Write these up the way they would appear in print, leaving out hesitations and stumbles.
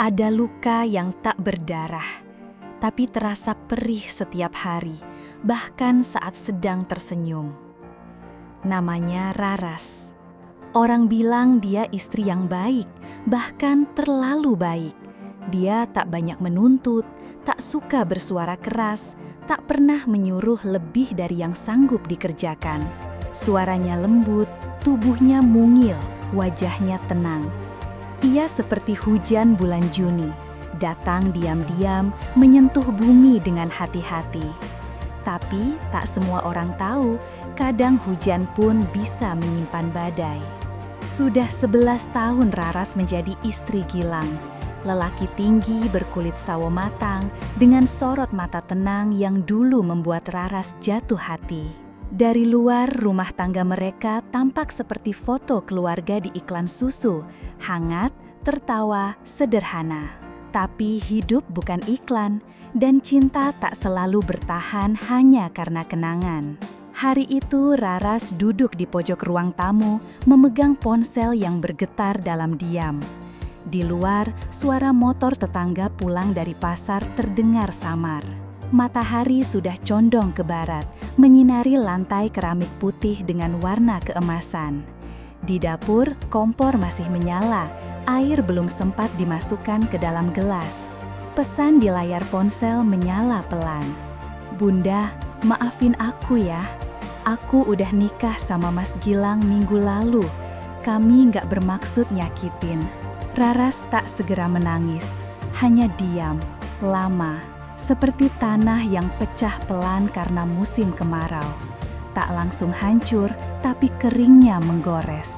Ada luka yang tak berdarah, tapi terasa perih setiap hari, bahkan saat sedang tersenyum. Namanya Raras. Orang bilang dia istri yang baik, bahkan terlalu baik. Dia tak banyak menuntut, tak suka bersuara keras, tak pernah menyuruh lebih dari yang sanggup dikerjakan. Suaranya lembut, tubuhnya mungil, wajahnya tenang. Ia seperti hujan bulan Juni, datang diam-diam, menyentuh bumi dengan hati-hati. Tapi tak semua orang tahu, kadang hujan pun bisa menyimpan badai. Sudah 11 tahun Raras menjadi istri Gilang. Lelaki tinggi berkulit sawo matang dengan sorot mata tenang yang dulu membuat Raras jatuh hati. Dari luar, rumah tangga mereka tampak seperti foto keluarga di iklan susu, hangat, tertawa, sederhana. Tapi hidup bukan iklan, dan cinta tak selalu bertahan hanya karena kenangan. Hari itu Raras duduk di pojok ruang tamu, memegang ponsel yang bergetar dalam diam. Di luar, suara motor tetangga pulang dari pasar terdengar samar. Matahari sudah condong ke barat, menyinari lantai keramik putih dengan warna keemasan. Di dapur, kompor masih menyala, air belum sempat dimasukkan ke dalam gelas. Pesan di layar ponsel menyala pelan. "Bunda, maafin aku ya. Aku udah nikah sama Mas Gilang minggu lalu. Kami nggak bermaksud nyakitin." Raras tak segera menangis, hanya diam, lama. Seperti tanah yang pecah pelan karena musim kemarau. Tak langsung hancur, tapi keringnya menggores.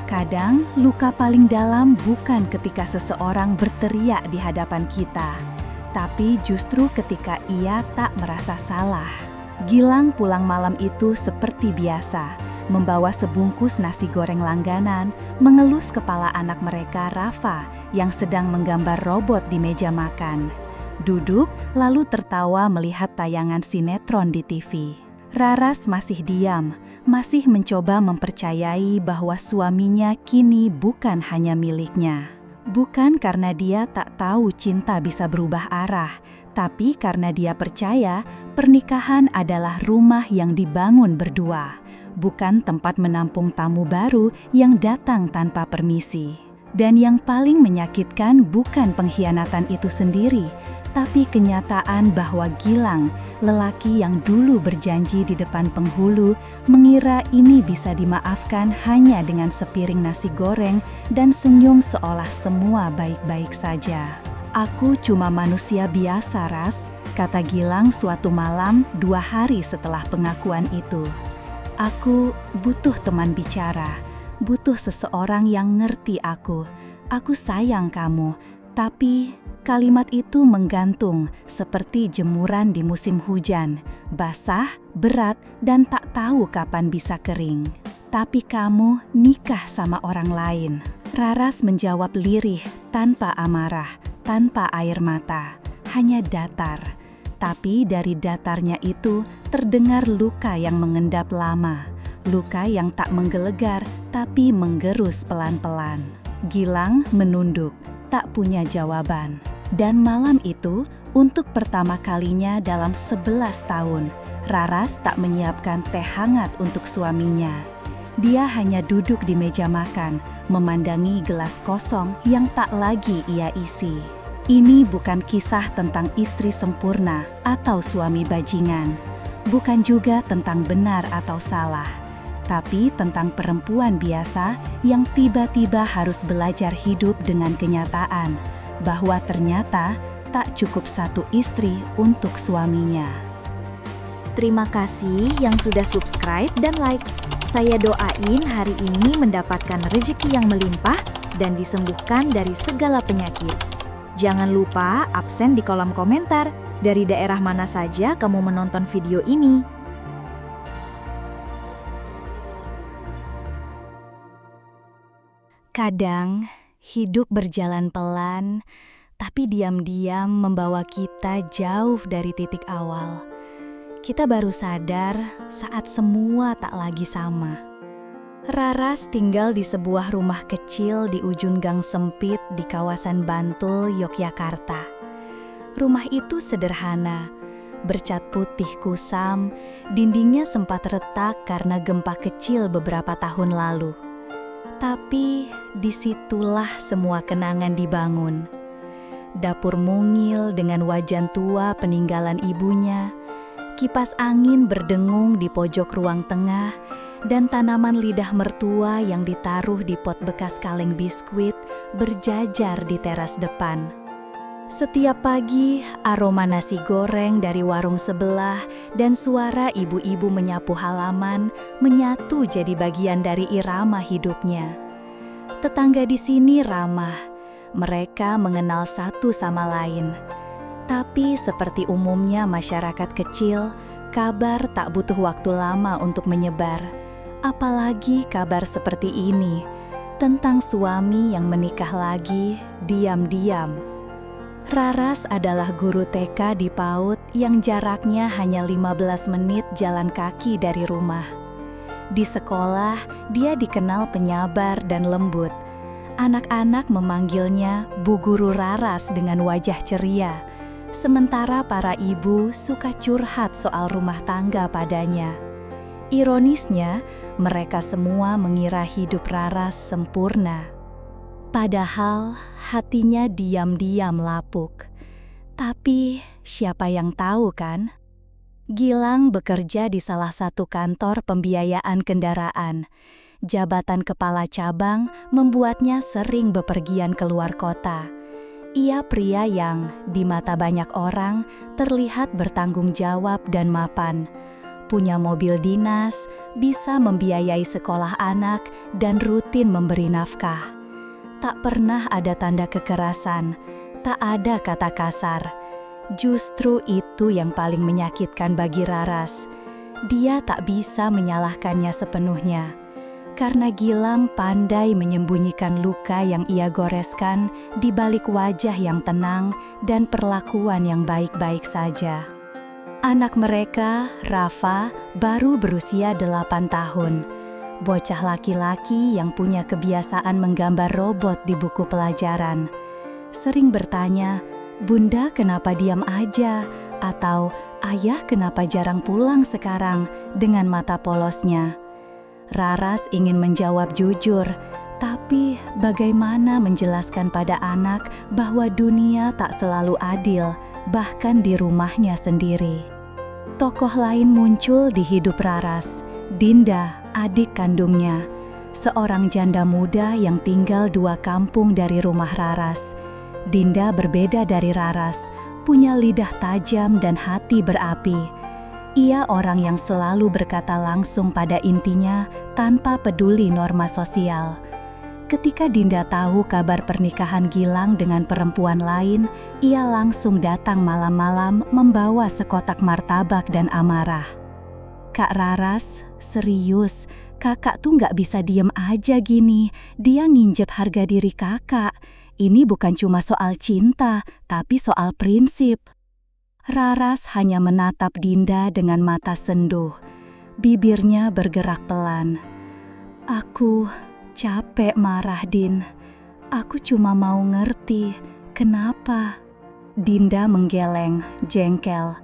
Kadang, luka paling dalam bukan ketika seseorang berteriak di hadapan kita, tapi justru ketika ia tak merasa salah. Gilang pulang malam itu seperti biasa, membawa sebungkus nasi goreng langganan, mengelus kepala anak mereka Rafa yang sedang menggambar robot di meja makan. Duduk, lalu tertawa melihat tayangan sinetron di TV. Raras masih diam, masih mencoba mempercayai bahwa suaminya kini bukan hanya miliknya. Bukan karena dia tak tahu cinta bisa berubah arah, tapi karena dia percaya pernikahan adalah rumah yang dibangun berdua, bukan tempat menampung tamu baru yang datang tanpa permisi. Dan yang paling menyakitkan bukan pengkhianatan itu sendiri, tapi kenyataan bahwa Gilang, lelaki yang dulu berjanji di depan penghulu, mengira ini bisa dimaafkan hanya dengan sepiring nasi goreng dan senyum seolah semua baik-baik saja. "Aku cuma manusia biasa, Ras," kata Gilang suatu malam 2 hari setelah pengakuan itu. "Aku butuh teman bicara, butuh seseorang yang ngerti aku. Aku sayang kamu." Tapi kalimat itu menggantung seperti jemuran di musim hujan, basah, berat, dan tak tahu kapan bisa kering. "Tapi kamu nikah sama orang lain." Raras menjawab lirih, tanpa amarah, tanpa air mata, hanya datar. Tapi dari datarnya itu terdengar luka yang mengendap lama, luka yang tak menggelegar tapi menggerus pelan-pelan. Gilang menunduk, tak punya jawaban. Dan malam itu, untuk pertama kalinya dalam 11 tahun, Raras tak menyiapkan teh hangat untuk suaminya. Dia hanya duduk di meja makan, memandangi gelas kosong yang tak lagi ia isi. Ini bukan kisah tentang istri sempurna atau suami bajingan. Bukan juga tentang benar atau salah, tapi tentang perempuan biasa yang tiba-tiba harus belajar hidup dengan kenyataan bahwa ternyata tak cukup satu istri untuk suaminya. Terima kasih yang sudah subscribe dan like. Saya doain hari ini mendapatkan rezeki yang melimpah dan disembuhkan dari segala penyakit. Jangan lupa absen di kolom komentar dari daerah mana saja kamu menonton video ini. Kadang, hidup berjalan pelan, tapi diam-diam membawa kita jauh dari titik awal. Kita baru sadar saat semua tak lagi sama. Raras tinggal di sebuah rumah kecil di ujung gang sempit di kawasan Bantul, Yogyakarta. Rumah itu sederhana, bercat putih kusam, dindingnya sempat retak karena gempa kecil beberapa tahun lalu. Tapi disitulah semua kenangan dibangun. Dapur mungil dengan wajan tua peninggalan ibunya, kipas angin berdengung di pojok ruang tengah, dan tanaman lidah mertua yang ditaruh di pot bekas kaleng biskuit berjajar di teras depan. Setiap pagi, aroma nasi goreng dari warung sebelah dan suara ibu-ibu menyapu halaman menyatu jadi bagian dari irama hidupnya. Tetangga di sini ramah, mereka mengenal satu sama lain. Tapi seperti umumnya masyarakat kecil, kabar tak butuh waktu lama untuk menyebar. Apalagi kabar seperti ini, tentang suami yang menikah lagi diam-diam. Raras adalah guru TK di PAUD yang jaraknya hanya 15 menit jalan kaki dari rumah. Di sekolah, dia dikenal penyabar dan lembut. Anak-anak memanggilnya Bu Guru Raras dengan wajah ceria, sementara para ibu suka curhat soal rumah tangga padanya. Ironisnya, mereka semua mengira hidup Raras sempurna. Padahal hatinya diam-diam lapuk. Tapi siapa yang tahu kan? Gilang bekerja di salah satu kantor pembiayaan kendaraan. Jabatan kepala cabang membuatnya sering bepergian keluar kota. Ia pria yang, di mata banyak orang, terlihat bertanggung jawab dan mapan. Punya mobil dinas, bisa membiayai sekolah anak, dan rutin memberi nafkah. Tak pernah ada tanda kekerasan, tak ada kata kasar. Justru itu yang paling menyakitkan bagi Raras. Dia tak bisa menyalahkannya sepenuhnya, karena Gilang pandai menyembunyikan luka yang ia goreskan di balik wajah yang tenang dan perlakuan yang baik-baik saja. Anak mereka, Rafa, baru berusia 8 tahun. Bocah laki-laki yang punya kebiasaan menggambar robot di buku pelajaran. Sering bertanya, "Bunda kenapa diam aja?" Atau "Ayah kenapa jarang pulang sekarang?" dengan mata polosnya. Raras ingin menjawab jujur, tapi bagaimana menjelaskan pada anak bahwa dunia tak selalu adil, bahkan di rumahnya sendiri. Tokoh lain muncul di hidup Raras, Dinda, adik kandungnya, seorang janda muda yang tinggal 2 kampung dari rumah Raras. Dinda berbeda dari Raras, punya lidah tajam dan hati berapi. Ia orang yang selalu berkata langsung pada intinya tanpa peduli norma sosial. Ketika Dinda tahu kabar pernikahan Gilang dengan perempuan lain, ia langsung datang malam-malam membawa sekotak martabak dan amarah. "Kak Raras, serius, kakak tuh gak bisa diem aja gini. Dia nginjek harga diri kakak. Ini bukan cuma soal cinta, tapi soal prinsip." Raras hanya menatap Dinda dengan mata senduh. Bibirnya bergerak pelan. "Aku capek marah, Din. Aku cuma mau ngerti, kenapa?" Dinda menggeleng, jengkel.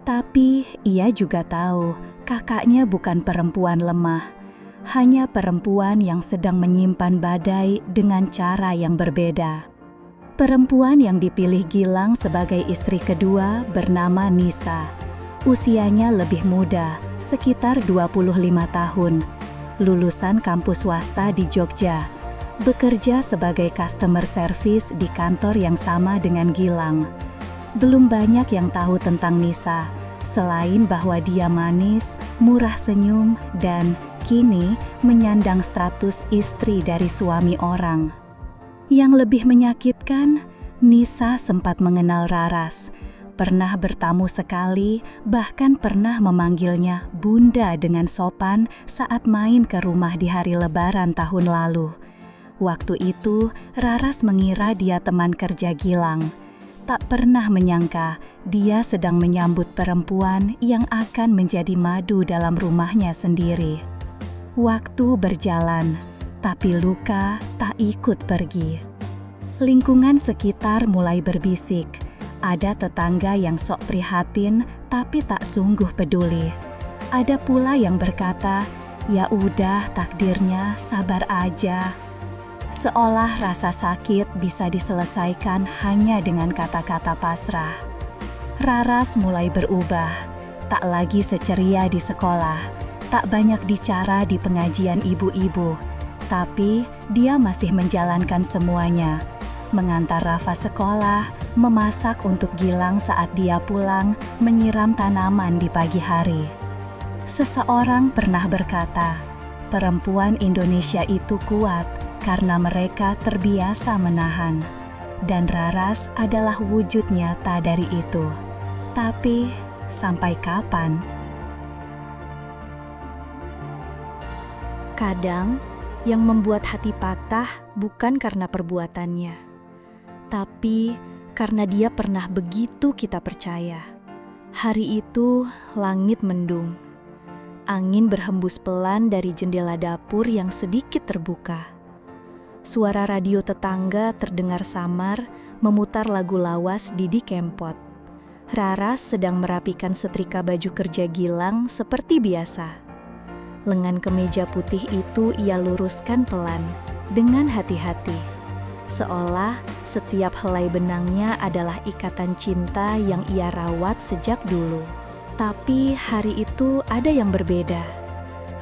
Tapi ia juga tahu kakaknya bukan perempuan lemah. Hanya perempuan yang sedang menyimpan badai dengan cara yang berbeda. Perempuan yang dipilih Gilang sebagai istri kedua bernama Nisa. Usianya lebih muda, sekitar 25 tahun. Lulusan kampus swasta di Jogja. Bekerja sebagai customer service di kantor yang sama dengan Gilang. Belum banyak yang tahu tentang Nisa, selain bahwa dia manis, murah senyum, dan kini menyandang status istri dari suami orang. Yang lebih menyakitkan, Nisa sempat mengenal Raras. Pernah bertamu sekali, bahkan pernah memanggilnya Bunda dengan sopan saat main ke rumah di hari Lebaran tahun lalu. Waktu itu, Raras mengira dia teman kerja Gilang. Tak pernah menyangka dia sedang menyambut perempuan yang akan menjadi madu dalam rumahnya sendiri. Waktu berjalan, tapi luka tak ikut pergi. Lingkungan sekitar mulai berbisik. Ada tetangga yang sok prihatin tapi tak sungguh peduli. Ada pula yang berkata, "Ya udah, takdirnya, sabar aja." Seolah rasa sakit bisa diselesaikan hanya dengan kata-kata pasrah. Raras mulai berubah, tak lagi seceria di sekolah. Tak banyak bicara di pengajian ibu-ibu, tapi dia masih menjalankan semuanya. Mengantar Rafa sekolah, memasak untuk Gilang saat dia pulang, menyiram tanaman di pagi hari. Seseorang pernah berkata, perempuan Indonesia itu kuat karena mereka terbiasa menahan. Dan Raras adalah wujud nyata dari itu. Tapi, sampai kapan? Kadang, yang membuat hati patah bukan karena perbuatannya, tapi karena dia pernah begitu kita percaya. Hari itu, langit mendung. Angin berhembus pelan dari jendela dapur yang sedikit terbuka. Suara radio tetangga terdengar samar, memutar lagu lawas Didi Kempot. Raras sedang merapikan setrika baju kerja Gilang seperti biasa. Lengan kemeja putih itu ia luruskan pelan, dengan hati-hati. Seolah setiap helai benangnya adalah ikatan cinta yang ia rawat sejak dulu. Tapi hari itu ada yang berbeda.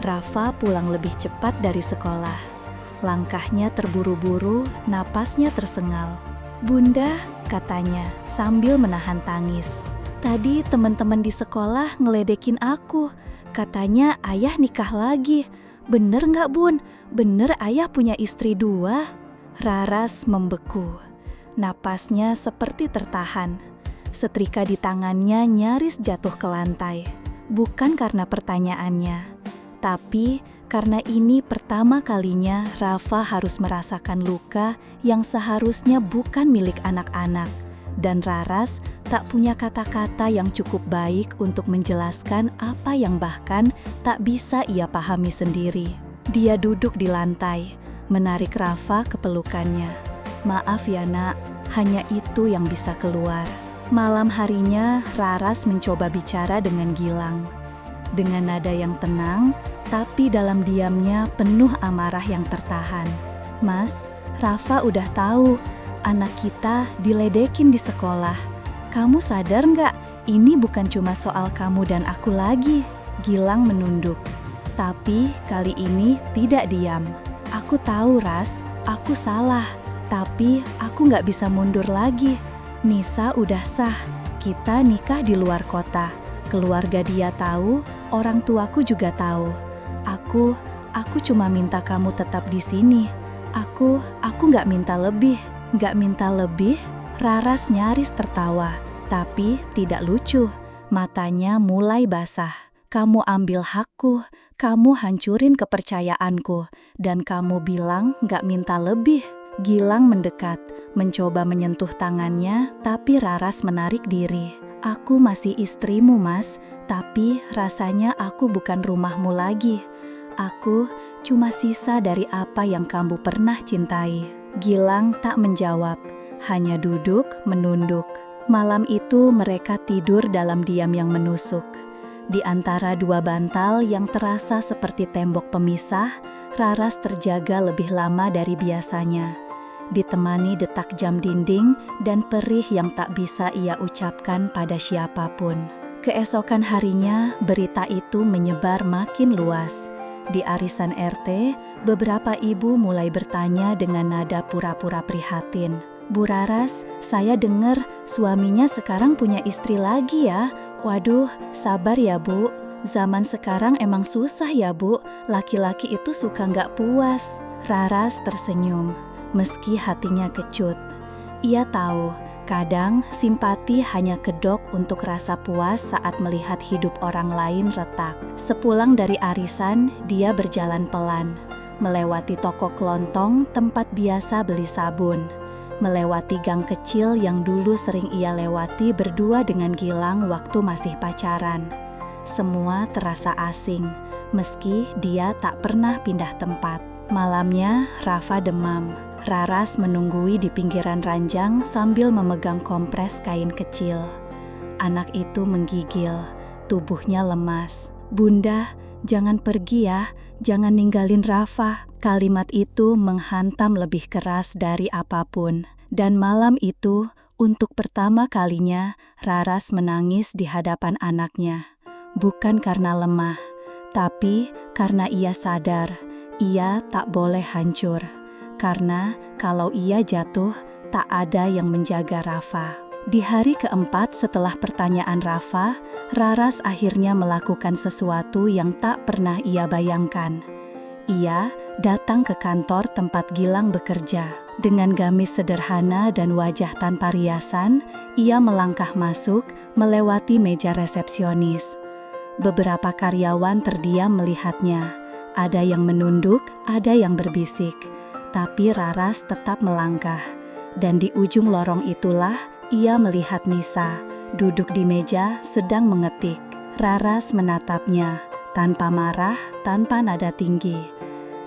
Rafa pulang lebih cepat dari sekolah. Langkahnya terburu-buru, napasnya tersengal. "Bunda," katanya sambil menahan tangis. "Tadi teman-teman di sekolah ngeledekin aku. Katanya ayah nikah lagi. Bener nggak, Bun? Bener ayah punya istri 2? Raras membeku. Napasnya seperti tertahan. Setrika di tangannya nyaris jatuh ke lantai. Bukan karena pertanyaannya, tapi karena ini pertama kalinya Rafa harus merasakan luka yang seharusnya bukan milik anak-anak. Dan Raras tak punya kata-kata yang cukup baik untuk menjelaskan apa yang bahkan tak bisa ia pahami sendiri. Dia duduk di lantai, menarik Rafa ke pelukannya. "Maaf ya nak, hanya itu yang bisa keluar." Malam harinya, Raras mencoba bicara dengan Gilang. Dengan nada yang tenang, tapi dalam diamnya penuh amarah yang tertahan. "Mas, Rafa udah tahu. Anak kita diledekin di sekolah. Kamu sadar nggak? Ini bukan cuma soal kamu dan aku lagi." Gilang menunduk. Tapi kali ini tidak diam. "Aku tahu, Ras. Aku salah. Tapi aku nggak bisa mundur lagi. Nisa udah sah. Kita nikah di luar kota. Keluarga dia tahu, orang tuaku juga tahu. Aku cuma minta kamu tetap di sini. Aku nggak minta lebih." "Nggak minta lebih?" Raras nyaris tertawa, tapi tidak lucu. Matanya mulai basah. "Kamu ambil hakku, kamu hancurin kepercayaanku, dan kamu bilang nggak minta lebih." Gilang mendekat, mencoba menyentuh tangannya, tapi Raras menarik diri. "Aku masih istrimu, Mas, tapi rasanya aku bukan rumahmu lagi. Aku cuma sisa dari apa yang kamu pernah cintai." Gilang tak menjawab, hanya duduk menunduk. Malam itu mereka tidur dalam diam yang menusuk. Di antara dua bantal yang terasa seperti tembok pemisah, Raras terjaga lebih lama dari biasanya. Ditemani detak jam dinding dan perih yang tak bisa ia ucapkan pada siapapun. Keesokan harinya, berita itu menyebar makin luas. Di arisan RT, beberapa ibu mulai bertanya dengan nada pura-pura prihatin. "Bu Raras, saya dengar suaminya sekarang punya istri lagi ya. Waduh, sabar ya Bu. Zaman sekarang emang susah ya Bu. Laki-laki itu suka nggak puas." Raras tersenyum, meski hatinya kecut. Ia tahu, kadang simpati hanya kedok untuk rasa puas saat melihat hidup orang lain retak. Sepulang dari arisan, dia berjalan pelan, melewati toko kelontong tempat biasa beli sabun, melewati gang kecil yang dulu sering ia lewati berdua dengan Gilang waktu masih pacaran. Semua terasa asing, meski dia tak pernah pindah tempat. Malamnya, Rafa demam. Raras menunggui di pinggiran ranjang sambil memegang kompres kain kecil. Anak itu menggigil, tubuhnya lemas. "Bunda, jangan pergi ya, jangan ninggalin Rafa." Kalimat itu menghantam lebih keras dari apapun. Dan malam itu, untuk pertama kalinya, Raras menangis di hadapan anaknya. Bukan karena lemah, tapi karena ia sadar, ia tak boleh hancur. Karena kalau ia jatuh, tak ada yang menjaga Rafa. Di hari keempat setelah pertanyaan Rafa, Raras akhirnya melakukan sesuatu yang tak pernah ia bayangkan. Ia datang ke kantor tempat Gilang bekerja. Dengan gamis sederhana dan wajah tanpa riasan, ia melangkah masuk, melewati meja resepsionis. Beberapa karyawan terdiam melihatnya. Ada yang menunduk, ada yang berbisik. Tapi Raras tetap melangkah. Dan di ujung lorong itulah ia melihat Nisa, duduk di meja sedang mengetik. Raras menatapnya, tanpa marah, tanpa nada tinggi.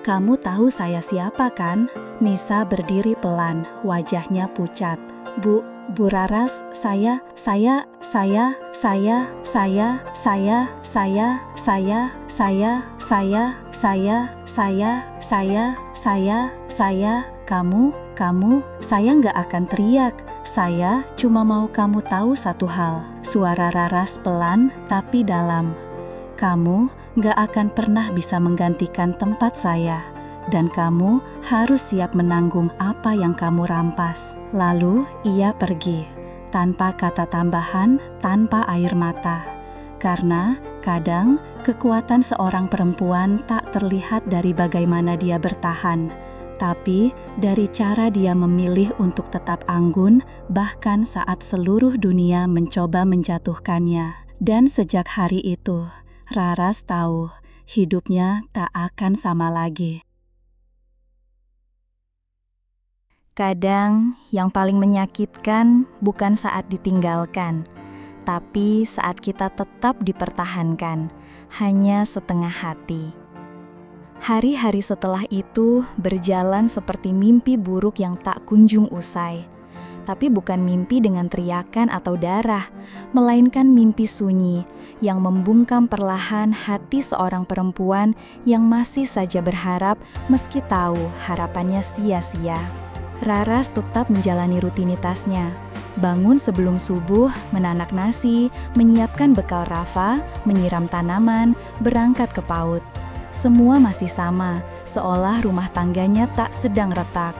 "Kamu tahu saya siapa kan?" Nisa berdiri pelan, wajahnya pucat. Bu Raras, saya, kamu, saya nggak akan teriak. Saya cuma mau kamu tahu satu hal." Suara Raras pelan tapi dalam. "Kamu nggak akan pernah bisa menggantikan tempat saya. Dan kamu harus siap menanggung apa yang kamu rampas." Lalu ia pergi, tanpa kata tambahan, tanpa air mata. Karena kadang kekuatan seorang perempuan tak terlihat dari bagaimana dia bertahan, tapi dari cara dia memilih untuk tetap anggun bahkan saat seluruh dunia mencoba menjatuhkannya. Dan sejak hari itu, Raras tahu hidupnya tak akan sama lagi. Kadang yang paling menyakitkan bukan saat ditinggalkan, tapi saat kita tetap dipertahankan, hanya setengah hati. Hari-hari setelah itu berjalan seperti mimpi buruk yang tak kunjung usai. Tapi bukan mimpi dengan teriakan atau darah, melainkan mimpi sunyi yang membungkam perlahan hati seorang perempuan yang masih saja berharap meski tahu harapannya sia-sia. Raras tetap menjalani rutinitasnya. Bangun sebelum subuh, menanak nasi, menyiapkan bekal Rafa, menyiram tanaman, berangkat ke PAUD. Semua masih sama, seolah rumah tangganya tak sedang retak.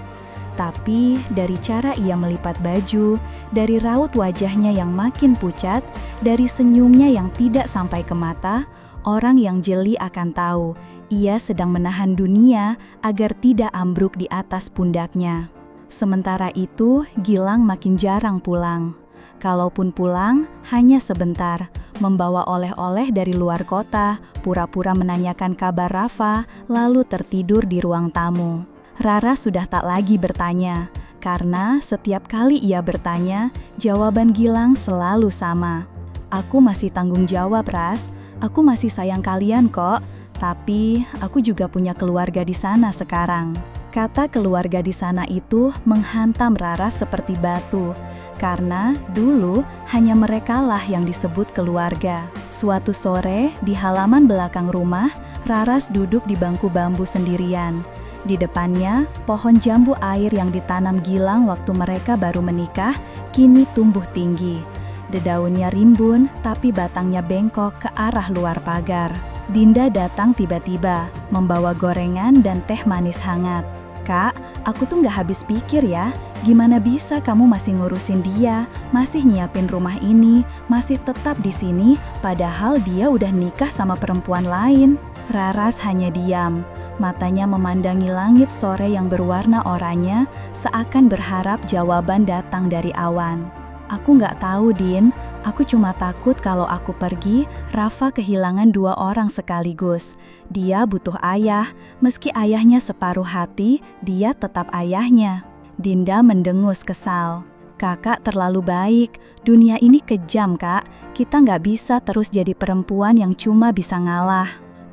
Tapi dari cara ia melipat baju, dari raut wajahnya yang makin pucat, dari senyumnya yang tidak sampai ke mata, orang yang jeli akan tahu ia sedang menahan dunia agar tidak ambruk di atas pundaknya. Sementara itu, Gilang makin jarang pulang. Kalaupun pulang, hanya sebentar, membawa oleh-oleh dari luar kota, pura-pura menanyakan kabar Rafa, lalu tertidur di ruang tamu. Rara sudah tak lagi bertanya, karena setiap kali ia bertanya, jawaban Gilang selalu sama. "Aku masih tanggung jawab, Ras. Aku masih sayang kalian kok. Tapi aku juga punya keluarga di sana sekarang." Kata keluarga di sana itu menghantam Raras seperti batu, karena dulu hanya merekalah yang disebut keluarga. Suatu sore, di halaman belakang rumah, Raras duduk di bangku bambu sendirian. Di depannya, pohon jambu air yang ditanam Gilang waktu mereka baru menikah, kini tumbuh tinggi. Dedaunnya rimbun, tapi batangnya bengkok ke arah luar pagar. Dinda datang tiba-tiba, membawa gorengan dan teh manis hangat. "Kak, aku tuh gak habis pikir ya, gimana bisa kamu masih ngurusin dia, masih nyiapin rumah ini, masih tetap di sini, padahal dia udah nikah sama perempuan lain." Raras hanya diam, matanya memandangi langit sore yang berwarna oranye, seakan berharap jawaban datang dari awan. "Aku nggak tahu, Din. Aku cuma takut kalau aku pergi, Rafa kehilangan 2 orang sekaligus. Dia butuh ayah, meski ayahnya separuh hati, dia tetap ayahnya." Dinda mendengus kesal. "Kakak terlalu baik. Dunia ini kejam, Kak. Kita nggak bisa terus jadi perempuan yang cuma bisa ngalah."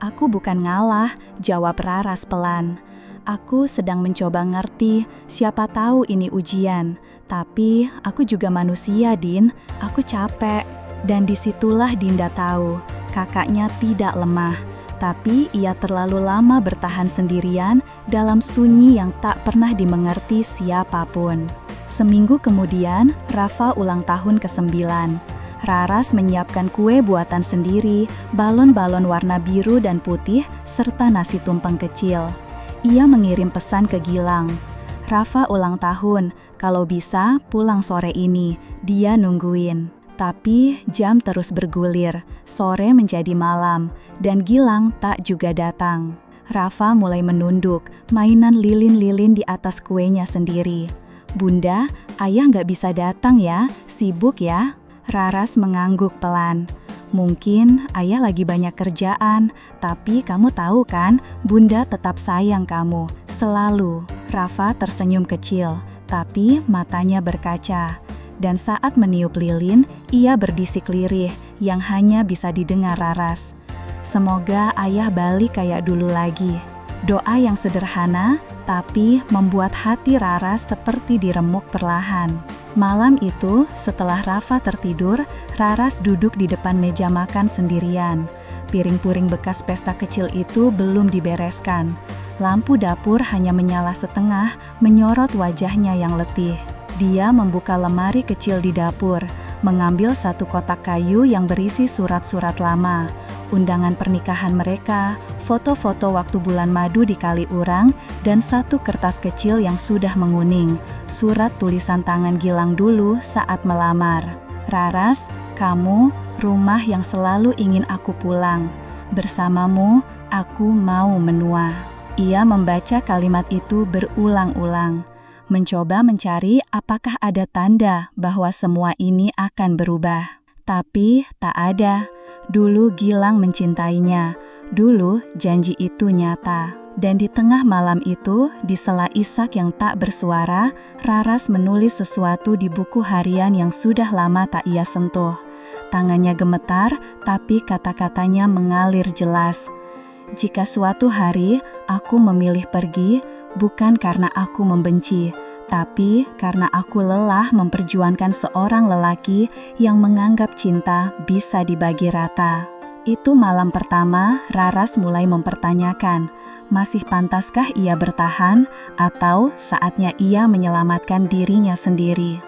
Aku bukan ngalah, jawab Raras pelan. Aku sedang mencoba ngerti, siapa tahu ini ujian. Tapi aku juga manusia, Din. Aku capek. Dan disitulah Dinda tahu, kakaknya tidak lemah. Tapi ia terlalu lama bertahan sendirian dalam sunyi yang tak pernah dimengerti siapapun. Seminggu kemudian, Rafa ulang tahun ke-9. Raras menyiapkan kue buatan sendiri, balon-balon warna biru dan putih, serta nasi tumpeng kecil. Ia mengirim pesan ke Gilang. Rafa ulang tahun, kalau bisa pulang sore ini, dia nungguin. Tapi jam terus bergulir, sore menjadi malam, dan Gilang tak juga datang. Rafa mulai menunduk, mainan lilin-lilin di atas kuenya sendiri. Bunda, ayah nggak bisa datang ya, sibuk ya. Raras mengangguk pelan. Mungkin ayah lagi banyak kerjaan, tapi kamu tahu kan, Bunda tetap sayang kamu, selalu. Rafa tersenyum kecil, tapi matanya berkaca. Dan saat meniup lilin, ia berdisik lirih yang hanya bisa didengar Raras. Semoga ayah balik kayak dulu lagi. Doa yang sederhana, tapi membuat hati Raras seperti diremuk perlahan. Malam itu, setelah Rafa tertidur, Raras duduk di depan meja makan sendirian. Piring-piring bekas pesta kecil itu belum dibereskan. Lampu dapur hanya menyala setengah, menyorot wajahnya yang letih. Dia membuka lemari kecil di dapur, mengambil satu kotak kayu yang berisi surat-surat lama, undangan pernikahan mereka, foto-foto waktu bulan madu di Kaliurang, dan satu kertas kecil yang sudah menguning, surat tulisan tangan Gilang dulu saat melamar. Raras, kamu, rumah yang selalu ingin aku pulang. Bersamamu, aku mau menua. Ia membaca kalimat itu berulang-ulang. Mencoba mencari apakah ada tanda bahwa semua ini akan berubah. Tapi tak ada. Dulu Gilang mencintainya. Dulu janji itu nyata. Dan di tengah malam itu, di sela isak yang tak bersuara, Raras menulis sesuatu di buku harian yang sudah lama tak ia sentuh. Tangannya gemetar, tapi kata-katanya mengalir jelas. Jika suatu hari aku memilih pergi, bukan karena aku membenci, tapi karena aku lelah memperjuangkan seorang lelaki yang menganggap cinta bisa dibagi rata. Itu malam pertama, Raras mulai mempertanyakan, masih pantaskah ia bertahan atau saatnya ia menyelamatkan dirinya sendiri.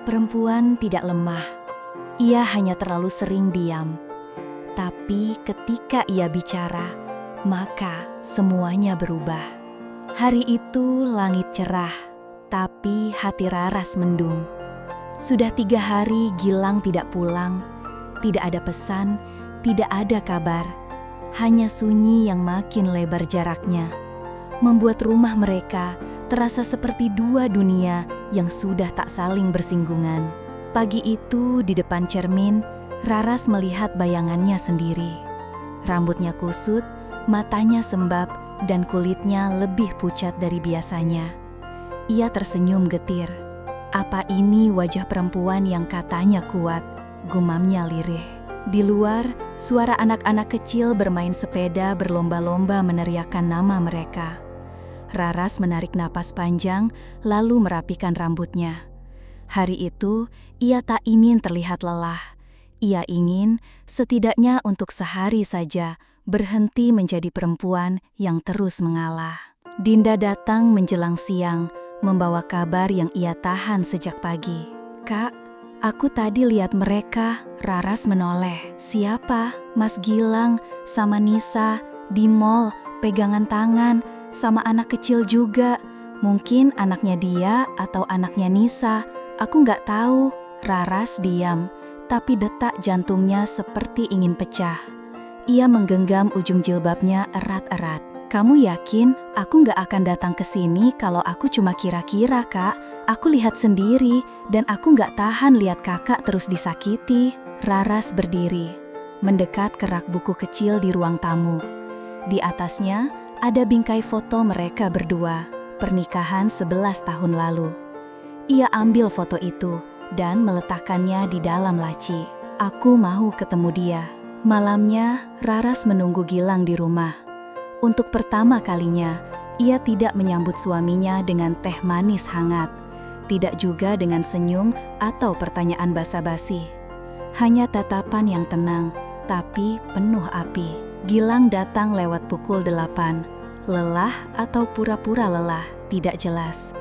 Perempuan tidak lemah. Ia hanya terlalu sering diam. Tapi ketika ia bicara, maka semuanya berubah. Hari itu langit cerah, tapi hati Raras mendung. Sudah 3 hari Gilang tidak pulang, tidak ada pesan, tidak ada kabar. Hanya sunyi yang makin lebar jaraknya, membuat rumah mereka terasa seperti dua dunia yang sudah tak saling bersinggungan. Pagi itu di depan cermin, Raras melihat bayangannya sendiri. Rambutnya kusut, matanya sembab, dan kulitnya lebih pucat dari biasanya. Ia tersenyum getir. Apa ini wajah perempuan yang katanya kuat? Gumamnya lirih. Di luar, suara anak-anak kecil bermain sepeda berlomba-lomba meneriakkan nama mereka. Raras menarik napas panjang, lalu merapikan rambutnya. Hari itu, ia tak ingin terlihat lelah. Ia ingin, setidaknya untuk sehari saja, berhenti menjadi perempuan yang terus mengalah. Dinda datang menjelang siang, membawa kabar yang ia tahan sejak pagi. "Kak, aku tadi lihat mereka." Raras menoleh. "Siapa?" "Mas Gilang sama Nisa di mall, pegangan tangan, sama anak kecil juga. Mungkin anaknya dia atau anaknya Nisa. Aku nggak tahu." Raras diam, tapi detak jantungnya seperti ingin pecah. Ia menggenggam ujung jilbabnya erat-erat. "Kamu yakin aku nggak akan datang ke sini kalau aku cuma kira-kira, Kak? Aku lihat sendiri dan aku nggak tahan lihat kakak terus disakiti." Raras berdiri, mendekat ke rak buku kecil di ruang tamu. Di atasnya ada bingkai foto mereka berdua, pernikahan 11 tahun lalu. Ia ambil foto itu dan meletakkannya di dalam laci. Aku mau ketemu dia. Malamnya, Raras menunggu Gilang di rumah. Untuk pertama kalinya, ia tidak menyambut suaminya dengan teh manis hangat. Tidak juga dengan senyum atau pertanyaan basa-basi. Hanya tatapan yang tenang, tapi penuh api. Gilang datang lewat pukul 8. Lelah atau pura-pura lelah, tidak jelas.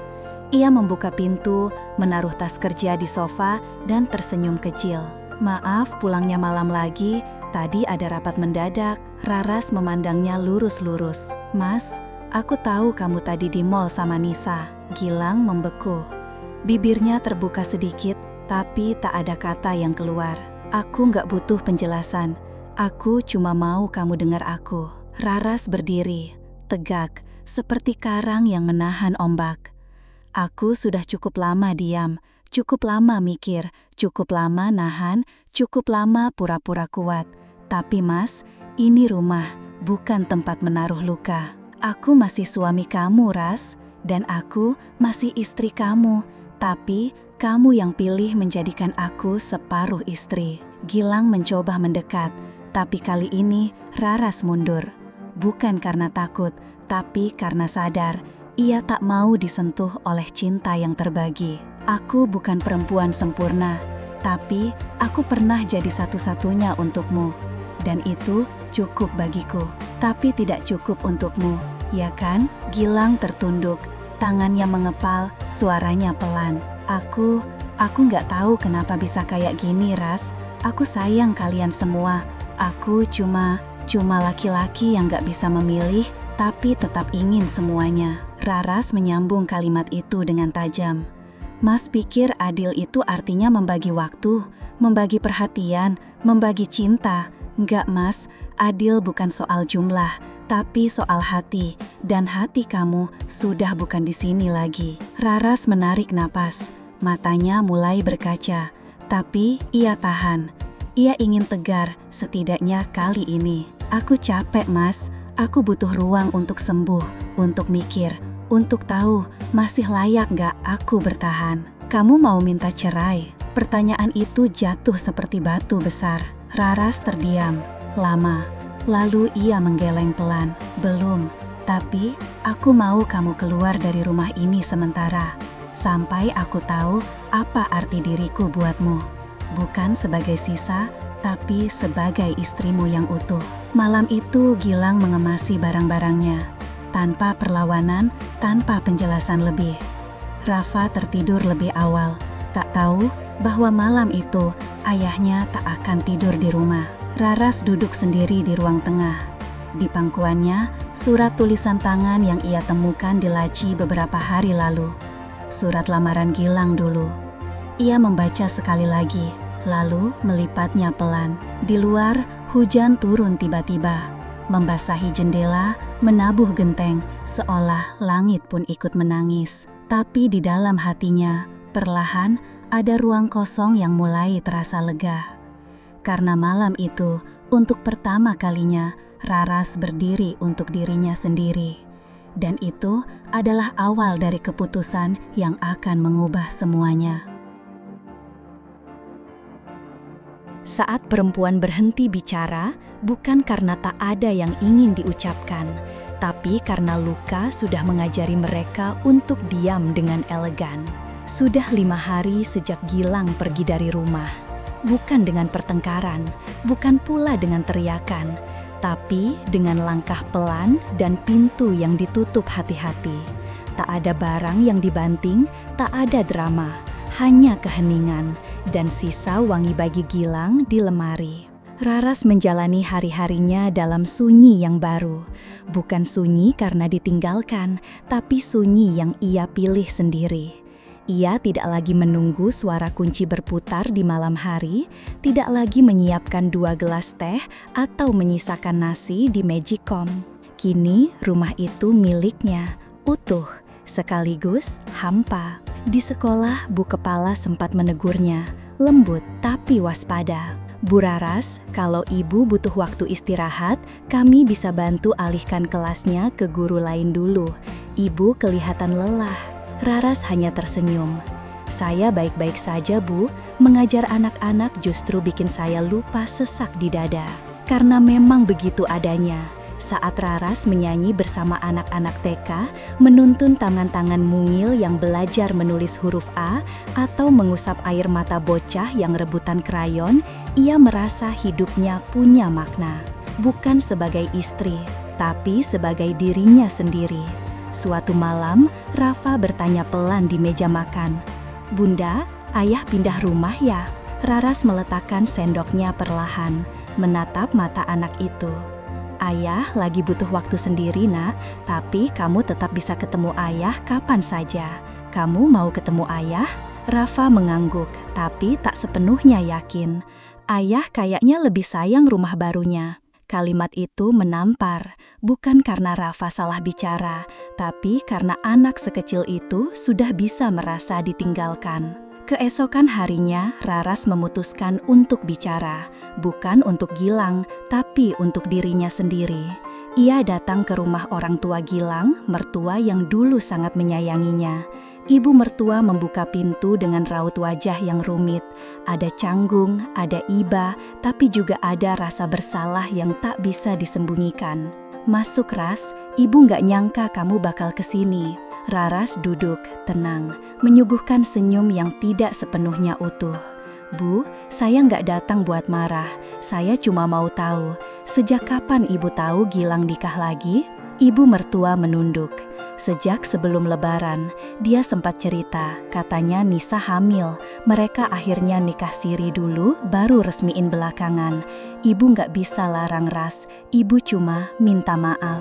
Ia membuka pintu, menaruh tas kerja di sofa, dan tersenyum kecil. Maaf pulangnya malam lagi, tadi ada rapat mendadak. Raras memandangnya lurus-lurus. Mas, aku tahu kamu tadi di mall sama Nisa. Gilang membeku. Bibirnya terbuka sedikit, tapi tak ada kata yang keluar. Aku nggak butuh penjelasan. Aku cuma mau kamu dengar aku. Raras berdiri, tegak, seperti karang yang menahan ombak. Aku sudah cukup lama diam, cukup lama mikir, cukup lama nahan, cukup lama pura-pura kuat. Tapi Mas, ini rumah, bukan tempat menaruh luka. Aku masih suami kamu, Ras, dan aku masih istri kamu. Tapi kamu yang pilih menjadikan aku separuh istri. Gilang mencoba mendekat, tapi kali ini Raras mundur. Bukan karena takut, tapi karena sadar ia tak mau disentuh oleh cinta yang terbagi. Aku bukan perempuan sempurna, tapi aku pernah jadi satu-satunya untukmu. Dan itu cukup bagiku, tapi tidak cukup untukmu, ya kan? Gilang tertunduk, tangannya mengepal, suaranya pelan. Aku nggak tahu kenapa bisa kayak gini, Ras. Aku sayang kalian semua. Aku cuma laki-laki yang nggak bisa memilih, tapi tetap ingin semuanya. Raras menyambung kalimat itu dengan tajam. Mas pikir adil itu artinya membagi waktu, membagi perhatian, membagi cinta. Enggak Mas, adil bukan soal jumlah, tapi soal hati. Dan hati kamu sudah bukan di sini lagi. Raras menarik napas, matanya mulai berkaca. Tapi ia tahan. Ia ingin tegar, setidaknya kali ini. Aku capek Mas, aku butuh ruang untuk sembuh, untuk mikir, untuk tahu masih layak gak aku bertahan. Kamu mau minta cerai? Pertanyaan itu jatuh seperti batu besar. Raras terdiam, lama. Lalu ia menggeleng pelan. Belum, tapi aku mau kamu keluar dari rumah ini sementara. Sampai aku tahu apa arti diriku buatmu. Bukan sebagai sisa, tapi sebagai istrimu yang utuh. Malam itu Gilang mengemasi barang-barangnya. Tanpa perlawanan, tanpa penjelasan lebih. Rafa tertidur lebih awal, tak tahu bahwa malam itu ayahnya tak akan tidur di rumah. Raras duduk sendiri di ruang tengah. Di pangkuannya, surat tulisan tangan yang ia temukan di laci beberapa hari lalu. Surat lamaran Gilang dulu. Ia membaca sekali lagi, lalu melipatnya pelan. Di luar, hujan turun tiba-tiba. Membasahi jendela, menabuh genteng, seolah langit pun ikut menangis. Tapi di dalam hatinya, perlahan ada ruang kosong yang mulai terasa lega. Karena malam itu, untuk pertama kalinya, Raras berdiri untuk dirinya sendiri. Dan itu adalah awal dari keputusan yang akan mengubah semuanya. Saat perempuan berhenti bicara, bukan karena tak ada yang ingin diucapkan, tapi karena luka sudah mengajari mereka untuk diam dengan elegan. Sudah 5 hari sejak Gilang pergi dari rumah. Bukan dengan pertengkaran, bukan pula dengan teriakan, tapi dengan langkah pelan dan pintu yang ditutup hati-hati. Tak ada barang yang dibanting, tak ada drama, hanya keheningan dan sisa wangi bagi Gilang di lemari. Raras menjalani hari-harinya dalam sunyi yang baru. Bukan sunyi karena ditinggalkan, tapi sunyi yang ia pilih sendiri. Ia tidak lagi menunggu suara kunci berputar di malam hari, tidak lagi menyiapkan 2 gelas teh atau menyisakan nasi di Magicom. Kini rumah itu miliknya, utuh, sekaligus hampa. Di sekolah, Bu Kepala sempat menegurnya, lembut tapi waspada. Bu Raras, kalau ibu butuh waktu istirahat, kami bisa bantu alihkan kelasnya ke guru lain dulu. Ibu kelihatan lelah. Raras hanya tersenyum. Saya baik-baik saja, Bu. Mengajar anak-anak justru bikin saya lupa sesak di dada. Karena memang begitu adanya. Saat Raras menyanyi bersama anak-anak TK, menuntun tangan-tangan mungil yang belajar menulis huruf A, atau mengusap air mata bocah yang rebutan krayon, ia merasa hidupnya punya makna. Bukan sebagai istri, tapi sebagai dirinya sendiri. Suatu malam, Rafa bertanya pelan di meja makan, "Bunda, ayah pindah rumah ya?" Raras meletakkan sendoknya perlahan, menatap mata anak itu. "Ayah lagi butuh waktu sendiri, Nak, tapi kamu tetap bisa ketemu ayah kapan saja. Kamu mau ketemu ayah?" Rafa mengangguk, tapi tak sepenuhnya yakin. Ayah kayaknya lebih sayang rumah barunya. Kalimat itu menampar, bukan karena Rafa salah bicara, tapi karena anak sekecil itu sudah bisa merasa ditinggalkan. Keesokan harinya, Raras memutuskan untuk bicara, bukan untuk Gilang, tapi untuk dirinya sendiri. Ia datang ke rumah orang tua Gilang, mertua yang dulu sangat menyayanginya. Ibu mertua membuka pintu dengan raut wajah yang rumit. Ada canggung, ada iba, tapi juga ada rasa bersalah yang tak bisa disembunyikan. "Masuk, Ras, ibu nggak nyangka kamu bakal kesini." Raras duduk, tenang, menyuguhkan senyum yang tidak sepenuhnya utuh. "Bu, saya nggak datang buat marah. Saya cuma mau tahu, sejak kapan ibu tahu Gilang nikah lagi?" Ibu mertua menunduk. Sejak sebelum Lebaran, dia sempat cerita, katanya Nisa hamil. Mereka akhirnya nikah siri dulu, baru resmiin belakangan. Ibu nggak bisa larang, Ras. Ibu cuma minta maaf.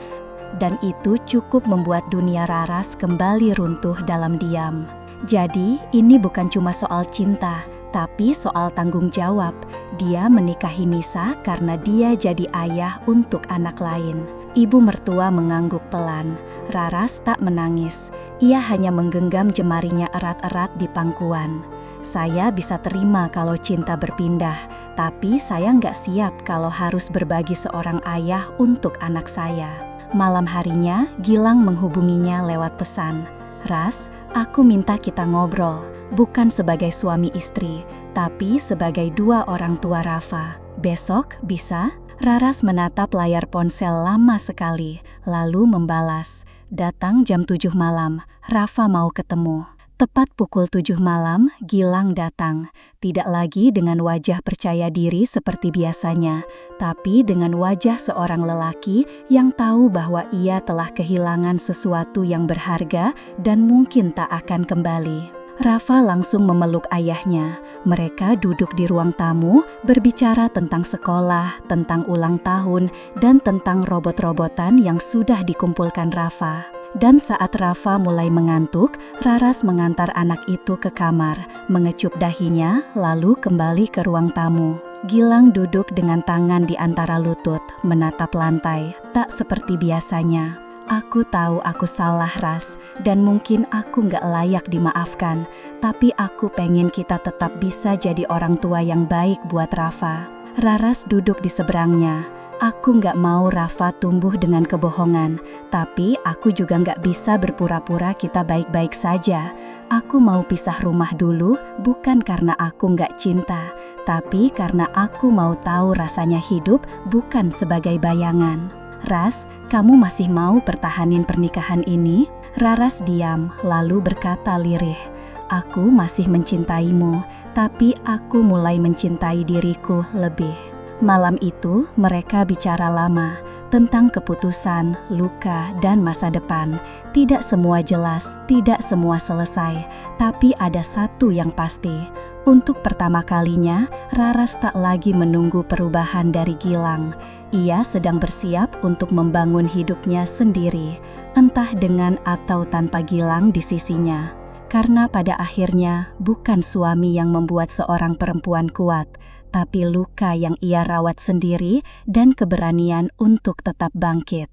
Dan itu cukup membuat dunia Raras kembali runtuh dalam diam. Jadi, ini bukan cuma soal cinta, tapi soal tanggung jawab. Dia menikahi Nisa karena dia jadi ayah untuk anak lain. Ibu mertua mengangguk pelan. Raras tak menangis. Ia hanya menggenggam jemarinya erat-erat di pangkuan. "Saya bisa terima kalau cinta berpindah, tapi saya nggak siap kalau harus berbagi seorang ayah untuk anak saya." Malam harinya, Gilang menghubunginya lewat pesan. "Ras, aku minta kita ngobrol, bukan sebagai suami istri, tapi sebagai dua orang tua Rafa. Besok bisa?" Raras menatap layar ponsel lama sekali, lalu membalas, "Datang jam 7 malam, Rafa mau ketemu." Tepat pukul 7 malam, Gilang datang. Tidak lagi dengan wajah percaya diri seperti biasanya, tapi dengan wajah seorang lelaki yang tahu bahwa ia telah kehilangan sesuatu yang berharga dan mungkin tak akan kembali. Rafa langsung memeluk ayahnya. Mereka duduk di ruang tamu, berbicara tentang sekolah, tentang ulang tahun, dan tentang robot-robotan yang sudah dikumpulkan Rafa. Dan saat Rafa mulai mengantuk, Raras mengantar anak itu ke kamar, mengecup dahinya, lalu kembali ke ruang tamu. Gilang duduk dengan tangan di antara lutut, menatap lantai, tak seperti biasanya. "Aku tahu aku salah, Ras, dan mungkin aku nggak layak dimaafkan, tapi aku pengen kita tetap bisa jadi orang tua yang baik buat Rafa." Raras duduk di seberangnya. "Aku nggak mau Rafa tumbuh dengan kebohongan, tapi aku juga nggak bisa berpura-pura kita baik-baik saja. Aku mau pisah rumah dulu, bukan karena aku nggak cinta, tapi karena aku mau tahu rasanya hidup bukan sebagai bayangan." "Ras, kamu masih mau pertahanin pernikahan ini?" Raras diam, lalu berkata lirih, "Aku masih mencintaimu, tapi aku mulai mencintai diriku lebih." Malam itu, mereka bicara lama tentang keputusan, luka, dan masa depan. Tidak semua jelas, tidak semua selesai, tapi ada satu yang pasti. Untuk pertama kalinya, Raras tak lagi menunggu perubahan dari Gilang. Ia sedang bersiap untuk membangun hidupnya sendiri, entah dengan atau tanpa Gilang di sisinya. Karena pada akhirnya bukan suami yang membuat seorang perempuan kuat, tapi luka yang ia rawat sendiri dan keberanian untuk tetap bangkit.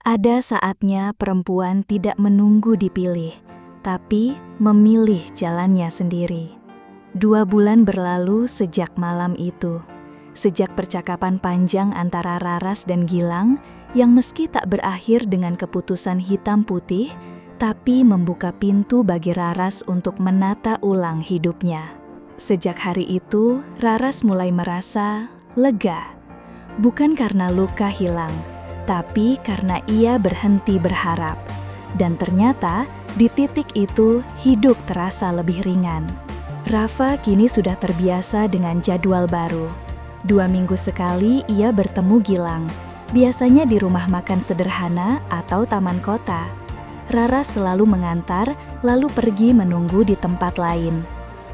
Ada saatnya perempuan tidak menunggu dipilih, tapi memilih jalannya sendiri. 2 bulan berlalu sejak malam itu. Sejak percakapan panjang antara Raras dan Gilang, yang meski tak berakhir dengan keputusan hitam putih, tapi membuka pintu bagi Raras untuk menata ulang hidupnya. Sejak hari itu, Raras mulai merasa lega. Bukan karena luka hilang, tapi karena ia berhenti berharap. Dan ternyata, di titik itu, hidup terasa lebih ringan. Rafa kini sudah terbiasa dengan jadwal baru. 2 minggu sekali ia bertemu Gilang, biasanya di rumah makan sederhana atau taman kota. Raras selalu mengantar, lalu pergi menunggu di tempat lain.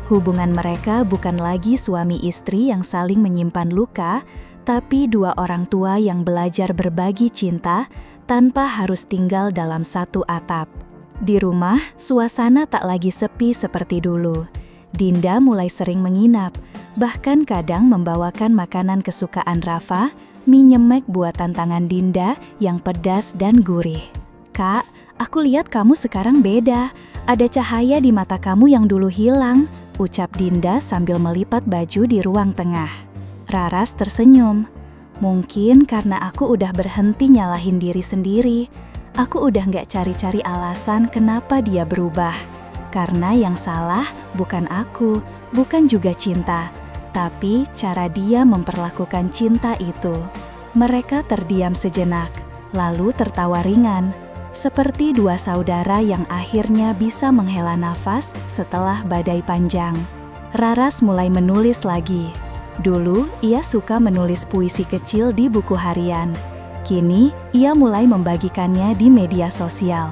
Hubungan mereka bukan lagi suami istri yang saling menyimpan luka, tapi 2 orang tua yang belajar berbagi cinta tanpa harus tinggal dalam satu atap. Di rumah, suasana tak lagi sepi seperti dulu. Dinda mulai sering menginap, bahkan kadang membawakan makanan kesukaan Rafa, mie nyemek buatan tangan Dinda yang pedas dan gurih. "Kak, aku lihat kamu sekarang beda. Ada cahaya di mata kamu yang dulu hilang," ucap Dinda sambil melipat baju di ruang tengah. Raras tersenyum. "Mungkin karena aku udah berhenti nyalahin diri sendiri. Aku udah gak cari-cari alasan kenapa dia berubah. Karena yang salah bukan aku, bukan juga cinta, tapi cara dia memperlakukan cinta itu." Mereka terdiam sejenak, lalu tertawa ringan, seperti 2 saudara yang akhirnya bisa menghela nafas setelah badai panjang. Raras mulai menulis lagi. Dulu, ia suka menulis puisi kecil di buku harian. Kini, ia mulai membagikannya di media sosial.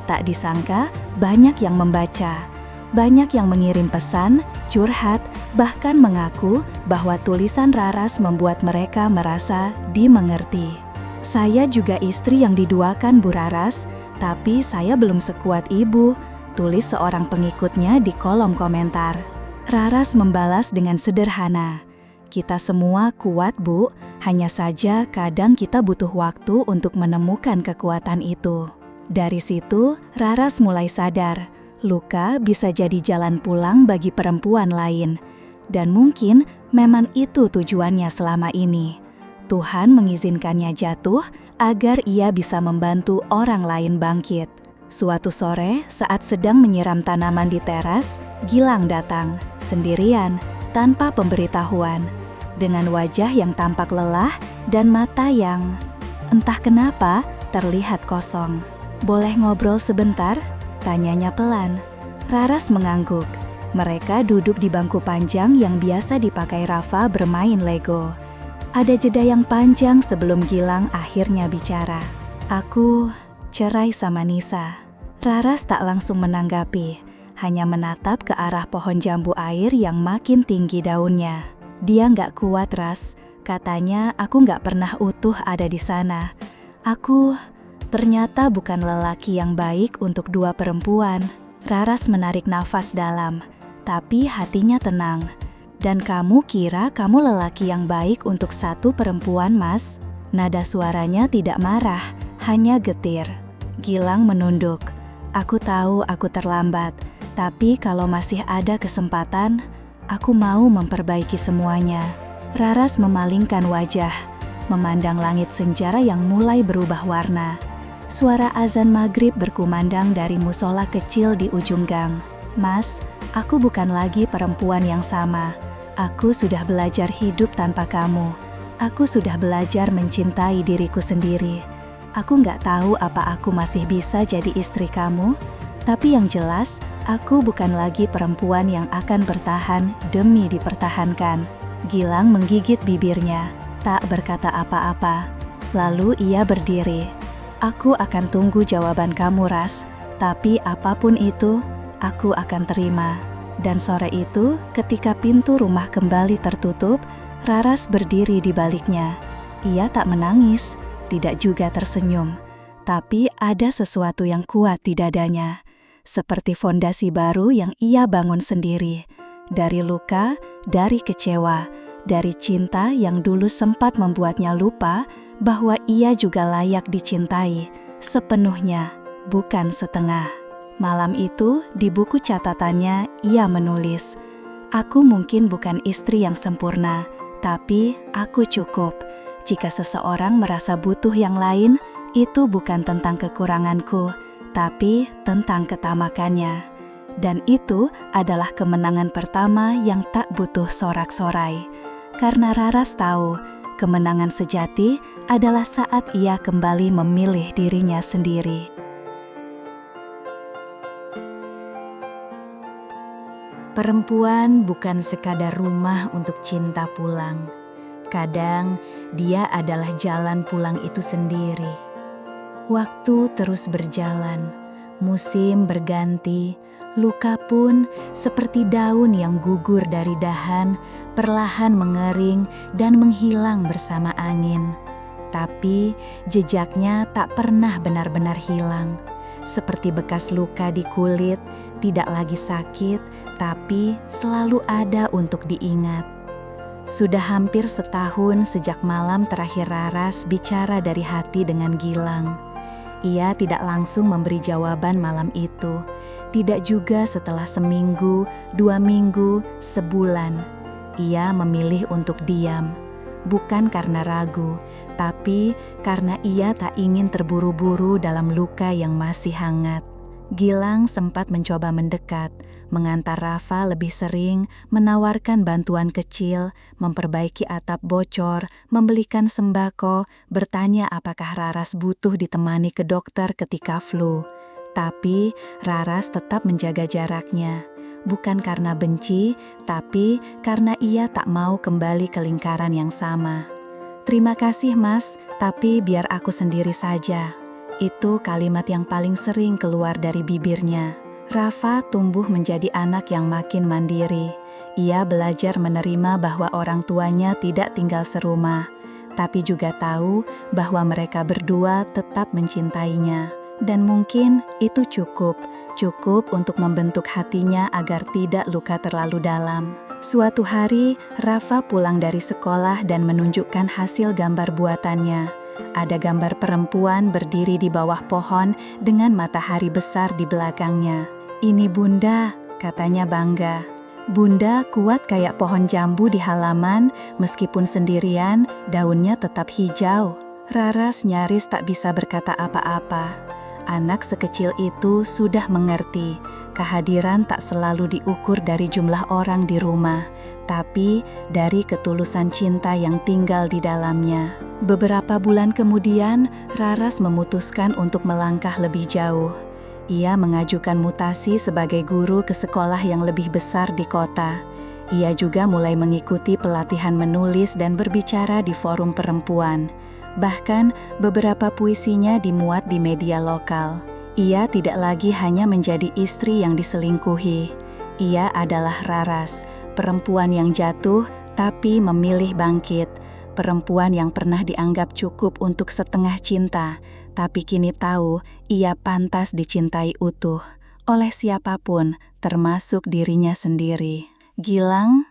Tak disangka, banyak yang membaca. Banyak yang mengirim pesan, curhat, bahkan mengaku bahwa tulisan Raras membuat mereka merasa dimengerti. "Saya juga istri yang diduakan, Bu Raras, tapi saya belum sekuat ibu," tulis seorang pengikutnya di kolom komentar. Raras membalas dengan sederhana, "Kita semua kuat, Bu, hanya saja kadang kita butuh waktu untuk menemukan kekuatan itu." Dari situ, Raras mulai sadar, luka bisa jadi jalan pulang bagi perempuan lain. Dan mungkin memang itu tujuannya selama ini. Tuhan mengizinkannya jatuh agar ia bisa membantu orang lain bangkit. Suatu sore, saat sedang menyiram tanaman di teras, Gilang datang, sendirian, tanpa pemberitahuan. Dengan wajah yang tampak lelah dan mata yang, entah kenapa, terlihat kosong. "Boleh ngobrol sebentar?" tanyanya pelan. Raras mengangguk. Mereka duduk di bangku panjang yang biasa dipakai Rafa bermain Lego. Ada jeda yang panjang sebelum Gilang akhirnya bicara. "Aku cerai sama Nisa." Raras tak langsung menanggapi, hanya menatap ke arah pohon jambu air yang makin tinggi daunnya. "Dia nggak kuat, Ras. Katanya aku nggak pernah utuh ada di sana. Aku ternyata bukan lelaki yang baik untuk 2 perempuan." Raras menarik nafas dalam, tapi hatinya tenang. "Dan kamu kira kamu lelaki yang baik untuk 1 perempuan, Mas?" Nada suaranya tidak marah, hanya getir. Gilang menunduk. "Aku tahu aku terlambat, tapi kalau masih ada kesempatan, aku mau memperbaiki semuanya." Raras memalingkan wajah, memandang langit senja yang mulai berubah warna. Suara azan maghrib berkumandang dari musola kecil di ujung gang. "Mas, aku bukan lagi perempuan yang sama. Aku sudah belajar hidup tanpa kamu. Aku sudah belajar mencintai diriku sendiri. Aku nggak tahu apa aku masih bisa jadi istri kamu, tapi yang jelas, aku bukan lagi perempuan yang akan bertahan demi dipertahankan." Gilang menggigit bibirnya, tak berkata apa-apa. Lalu ia berdiri. "Aku akan tunggu jawaban kamu, Ras. Tapi apapun itu, aku akan terima." Dan sore itu, ketika pintu rumah kembali tertutup, Raras berdiri di baliknya. Ia tak menangis, tidak juga tersenyum. Tapi ada sesuatu yang kuat di dadanya. Seperti fondasi baru yang ia bangun sendiri. Dari luka, dari kecewa, dari cinta yang dulu sempat membuatnya lupa bahwa ia juga layak dicintai sepenuhnya, bukan setengah. Malam itu, di buku catatannya, ia menulis, "Aku mungkin bukan istri yang sempurna, tapi aku cukup. Jika seseorang merasa butuh yang lain, itu bukan tentang kekuranganku, tapi tentang ketamakannya. Dan itu adalah kemenangan pertama yang tak butuh sorak-sorai. Karena Raras tahu, kemenangan sejati adalah saat ia kembali memilih dirinya sendiri. Perempuan bukan sekadar rumah untuk cinta pulang. Kadang dia adalah jalan pulang itu sendiri. Waktu terus berjalan, musim berganti, luka pun seperti daun yang gugur dari dahan, perlahan mengering dan menghilang bersama angin. Tapi jejaknya tak pernah benar-benar hilang. Seperti bekas luka di kulit, tidak lagi sakit, tapi selalu ada untuk diingat. Sudah hampir setahun sejak malam terakhir Raras bicara dari hati dengan Gilang. Ia tidak langsung memberi jawaban malam itu, tidak juga setelah seminggu, 2 minggu, sebulan. Ia memilih untuk diam, bukan karena ragu, tapi karena ia tak ingin terburu-buru dalam luka yang masih hangat. Gilang sempat mencoba mendekat, mengantar Rafa lebih sering, menawarkan bantuan kecil, memperbaiki atap bocor, membelikan sembako, bertanya apakah Raras butuh ditemani ke dokter ketika flu. Tapi Raras tetap menjaga jaraknya, bukan karena benci, tapi karena ia tak mau kembali ke lingkaran yang sama. "Terima kasih Mas, tapi biar aku sendiri saja." Itu kalimat yang paling sering keluar dari bibirnya. Rafa tumbuh menjadi anak yang makin mandiri. Ia belajar menerima bahwa orang tuanya tidak tinggal serumah, tapi juga tahu bahwa mereka berdua tetap mencintainya. Dan mungkin itu cukup untuk membentuk hatinya agar tidak luka terlalu dalam. Suatu hari, Rafa pulang dari sekolah dan menunjukkan hasil gambar buatannya. Ada gambar perempuan berdiri di bawah pohon dengan matahari besar di belakangnya. "Ini Bunda," katanya bangga. "Bunda kuat kayak pohon jambu di halaman, meskipun sendirian, daunnya tetap hijau." Raras nyaris tak bisa berkata apa-apa. Anak sekecil itu sudah mengerti, kehadiran tak selalu diukur dari jumlah orang di rumah, tapi dari ketulusan cinta yang tinggal di dalamnya. Beberapa bulan kemudian, Raras memutuskan untuk melangkah lebih jauh. Ia mengajukan mutasi sebagai guru ke sekolah yang lebih besar di kota. Ia juga mulai mengikuti pelatihan menulis dan berbicara di forum perempuan. Bahkan beberapa puisinya dimuat di media lokal. Ia tidak lagi hanya menjadi istri yang diselingkuhi. Ia adalah Raras, perempuan yang jatuh tapi memilih bangkit. Perempuan yang pernah dianggap cukup untuk setengah cinta, tapi kini tahu ia pantas dicintai utuh oleh siapapun, termasuk dirinya sendiri. Gilang,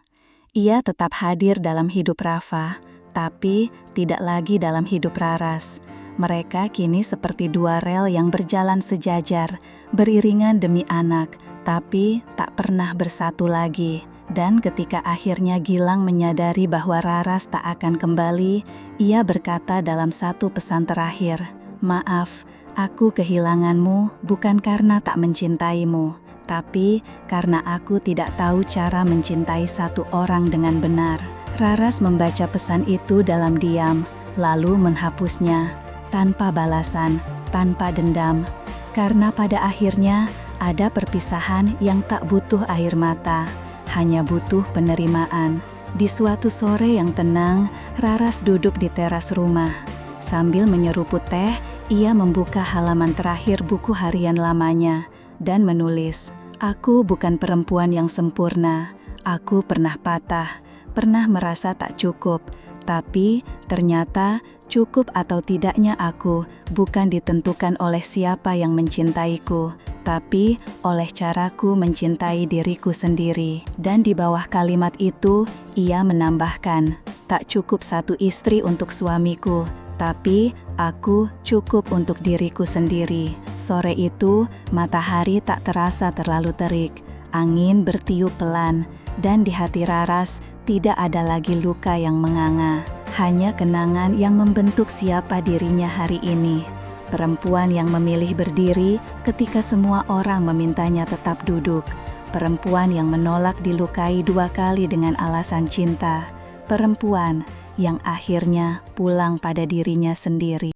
ia tetap hadir dalam hidup Rafa, tapi tidak lagi dalam hidup Raras. Mereka kini seperti dua rel yang berjalan sejajar, beriringan demi anak, tapi tak pernah bersatu lagi. Dan ketika akhirnya Gilang menyadari bahwa Raras tak akan kembali, ia berkata dalam satu pesan terakhir, "Maaf, aku kehilanganmu bukan karena tak mencintaimu, tapi karena aku tidak tahu cara mencintai satu orang dengan benar." Raras membaca pesan itu dalam diam, lalu menghapusnya, tanpa balasan, tanpa dendam. Karena pada akhirnya ada perpisahan yang tak butuh air mata, hanya butuh penerimaan. Di suatu sore yang tenang, Raras duduk di teras rumah. Sambil menyeruput teh, ia membuka halaman terakhir buku harian lamanya dan menulis, "Aku bukan perempuan yang sempurna. Aku pernah patah, pernah merasa tak cukup, tapi ternyata cukup atau tidaknya aku bukan ditentukan oleh siapa yang mencintaiku, tapi oleh caraku mencintai diriku sendiri." Dan di bawah kalimat itu, ia menambahkan, "Tak cukup satu istri untuk suamiku, tapi aku cukup untuk diriku sendiri." Sore itu, matahari tak terasa terlalu terik, angin bertiup pelan, dan di hati Raras tidak ada lagi luka yang menganga, hanya kenangan yang membentuk siapa dirinya hari ini. Perempuan yang memilih berdiri ketika semua orang memintanya tetap duduk. Perempuan yang menolak dilukai 2 kali dengan alasan cinta. Perempuan yang akhirnya pulang pada dirinya sendiri.